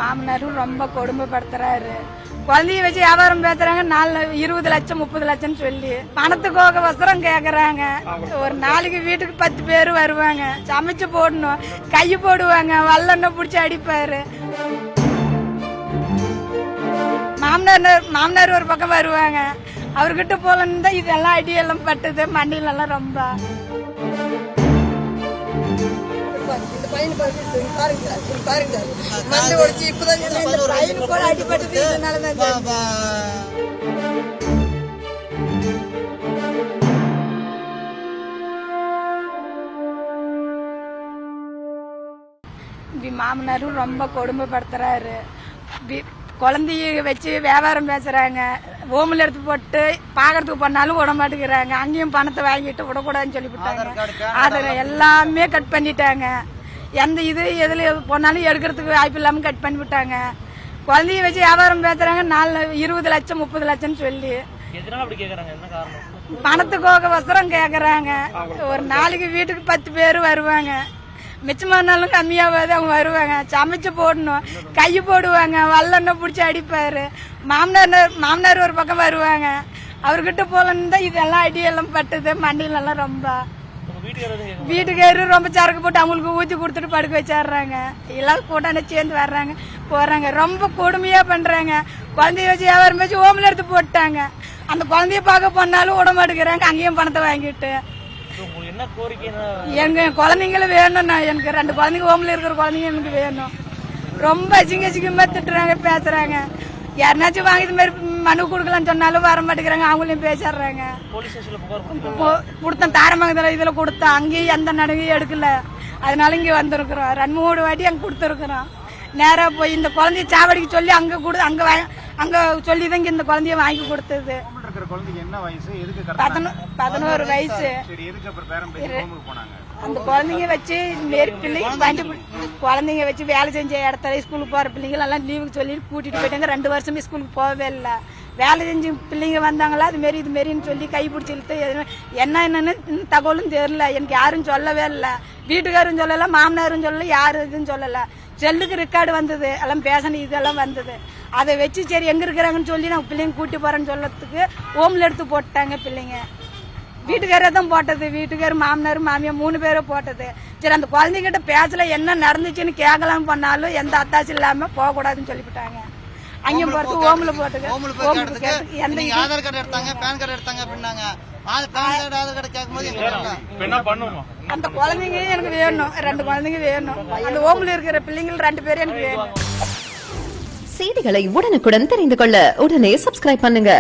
மாமனாரும் ரொம்ப கொடுமைப்படுத்துறாரு. குழந்தைய வச்சு வியாபாரம் பேசுறாங்க. 20 லட்சம் 30 லட்சம் சொல்லி பணத்துக்கு வசரம் கேக்குறாங்க. ஒரு நாளைக்கு வீட்டுக்கு 10 பேர் வருவாங்க. சமைச்சு போடணும், கை போடுவாங்க, வல்லெண்ண புடிச்சு அடிப்பாரு. மாமனார் ஒரு பக்கம் வருவாங்க. அவர்கிட்ட போலன்னு இதெல்லாம் அடியெல்லாம் பட்டுது. மண்டியில எல்லாம் ரொம்ப அடிபட்டது. மாமனாரும் ரொம்ப கொடுமைப்படுத்துறாரு. குழந்தைய வச்சு வியாபாரம் பேசுறாங்க. ஓமில் எடுத்து போட்டு பாக்கிறதுக்கு பண்ணாலும் விட மாட்டேங்கிறாங்க. அங்கேயும் பணத்தை வாங்கிட்டு விடக்கூடாதுன்னு சொல்லிவிட்டாங்க. அதை எல்லாமே கட் பண்ணிட்டாங்க. எந்த எதுல போனாலும் எடுக்கிறதுக்கு வாய்ப்பு இல்லாம கட் பண்ணி விட்டாங்க. குழந்தைய வச்சு வியாபாரம் பேசுறாங்க. 20 லட்சம் 30 லட்சம் சொல்லி பணத்துக்கு வசரம் கேக்குறாங்க. ஒரு நாளைக்கு வீட்டுக்கு 10 பேர் வருவாங்க. மிச்சமானாலும் கம்மியாவது அவங்க வருவாங்க. சமைச்சு போடணும், கை போடுவாங்க, வல்லெண்ண புடிச்சு அடிப்பாரு. மாமனார் ஒரு பக்கம் வருவாங்க. அவர்கிட்ட போலன்னு இதெல்லாம் அடியெல்லாம் பட்டுது. மண்டியில எல்லாம் ரொம்ப வீட்டுக்காரரு ரொம்ப சரக்கு போட்டு அவங்களுக்கு ஊத்தி கொடுத்துட்டு படுக்க வச்சிடுறாங்க. எல்லாரும் கூட்டான சேர்ந்து வர்றாங்க போறாங்க. ரொம்ப கொடுமையா பண்றாங்க. குழந்தைய வச்சு வியாபாரம் வச்சு ஓமில் எடுத்து போட்டாங்க. அந்த குழந்தைய பார்க்க போனாலும் விட மாட்டேங்கிறாங்க. அங்கேயும் பணத்தை வாங்கிட்டு எங்க குழந்தைங்களும் வேணும். எனக்கு 2 குழந்தைங்க ஓமில் இருக்கிற குழந்தைங்க எனக்கு வேணும். ரொம்ப அசிங்கமா திட்டுறாங்க, பேசுறாங்க. யாருனாச்சும் வாங்கி இது மாதிரி மனு கொடுக்கலான்னு சொன்னாலும் வர மாட்டேங்கிறாங்க. அவங்களையும் பேசிடுறாங்க. கொடுத்தேன் தாரமங்கல இதுல கொடுத்தேன். அங்கேயும் எந்த நடவையும் எடுக்கல. அதனால இங்க வந்திருக்கிறோம். 2-3 வாட்டி அங்க கொடுத்துருக்குறோம். நேரா போய் இந்த குழந்தைய சாவடிக்கு சொல்லி அங்க சொல்லிதான் இங்க இந்த குழந்தைய வாங்கி கொடுத்தது. 11 வயசு. அந்த குழந்தைங்க வச்சு குழந்தைங்க வச்சு வேலை செஞ்ச இடத்துல ஸ்கூலுக்கு போற பிள்ளைங்க எல்லாம் லீவுக்கு சொல்லி கூட்டிட்டு போயிட்டாங்க. 2 வருஷமே ஸ்கூலுக்கு போகவே இல்லை. வேலை செஞ்சு பிள்ளைங்க வந்தாங்களா அது மாரி இது மாரின்னு சொல்லி கை பிடிச்சி இழுத்து என்னன்னு தகவலும் தெரியல. எனக்கு யாரும் சொல்லவே இல்லை. வீட்டுக்காரும் சொல்லல, மாமனாரும் சொல்லல, யாரும் இதுன்னு சொல்லல. செல்லுக்கு ரெக்கார்டு வந்தது, எல்லாம் பேசணும் இதெல்லாம் வந்தது. அதை வச்சு சரி எங்க இருக்கிறாங்கன்னு சொல்லி நான் பிள்ளைங்க கூட்டி போறேன்னு சொல்லத்துக்கு ஓமில் எடுத்து போட்டாங்க பிள்ளைங்க. வீட்டுக்காரே தான் போட்டது. வீட்டுக்காரர் மாமனார் மாமியார் 3 பேரும் போட்டது. சரி அந்த குழந்தைகிட்ட பேசல என்ன நடந்துச்சுன்னு கேட்கலாம் பண்ணாலும் எந்த அத்தாச்சி இல்லாம போக கூடாதுன்னு சொல்லிவிட்டாங்க. அங்கேயும் போறது ஓமில போட்டுங்க. ஆதார் கார்டு எடுத்தாங்க, பேன் கார்டு எடுத்தாங்க அப்படின்னாங்க. அந்த குழந்தைங்க எனக்கு வேணும். 2 குழந்தைங்க வேணும். அந்த ஓமில இருக்கிற பிள்ளைங்க 2 பேரும் எனக்கு வேணும். செய்திகளை உடனுக்குடன் தெரிந்து கொள்ள உடனே சப்ஸ்கிரைப் பண்ணுங்க.